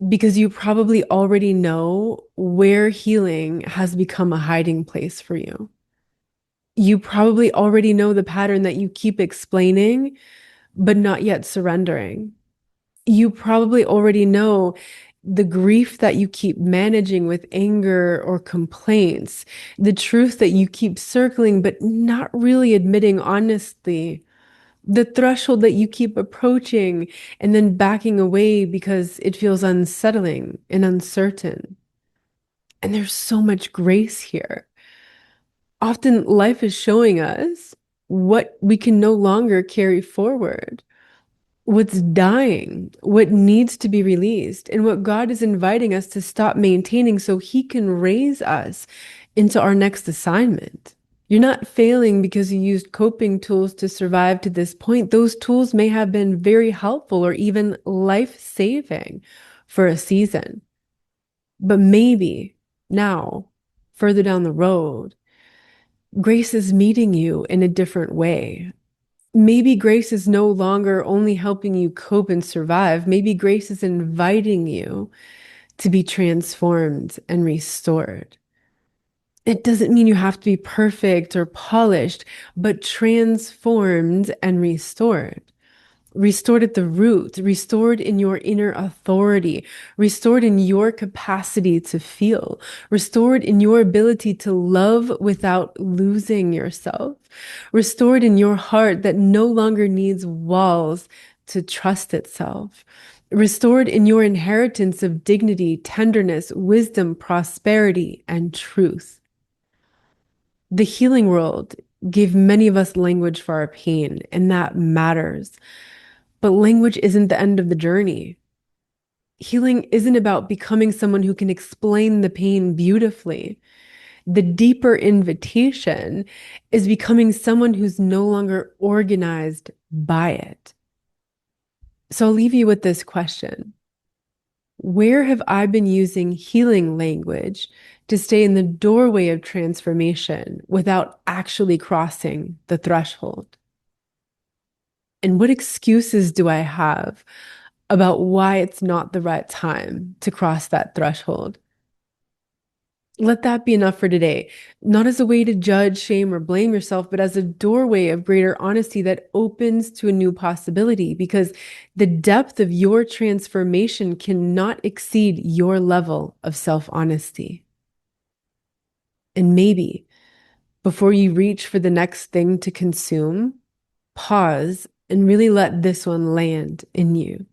Because you probably already know where healing has become a hiding place for you. You probably already know the pattern that you keep explaining, but not yet surrendering. You probably already know the grief that you keep managing with anger or complaints, the truth that you keep circling, but not really admitting honestly, the threshold that you keep approaching and then backing away because it feels unsettling and uncertain. And there's so much grace here. Often life is showing us what we can no longer carry forward, what's dying, what needs to be released, and what God is inviting us to stop maintaining so He can raise us into our next assignment. You're not failing because you used coping tools to survive to this point. Those tools may have been very helpful or even life-saving for a season. But maybe now, further down the road, grace is meeting you in a different way. Maybe grace is no longer only helping you cope and survive. Maybe grace is inviting you to be transformed and restored. It doesn't mean you have to be perfect or polished, but transformed and restored. Restored at the root, restored in your inner authority, restored in your capacity to feel, restored in your ability to love without losing yourself, restored in your heart that no longer needs walls to trust itself, restored in your inheritance of dignity, tenderness, wisdom, prosperity, and truth. The healing world gave many of us language for our pain, and that matters. But language isn't the end of the journey. Healing isn't about becoming someone who can explain the pain beautifully. The deeper invitation is becoming someone who's no longer organized by it. So I'll leave you with this question. Where have I been using healing language to stay in the doorway of transformation without actually crossing the threshold? And what excuses do I have about why it's not the right time to cross that threshold? Let that be enough for today. Not as a way to judge, shame, or blame yourself, but as a doorway of greater honesty that opens to a new possibility because the depth of your transformation cannot exceed your level of self-honesty. And maybe before you reach for the next thing to consume, pause and really let this one land in you.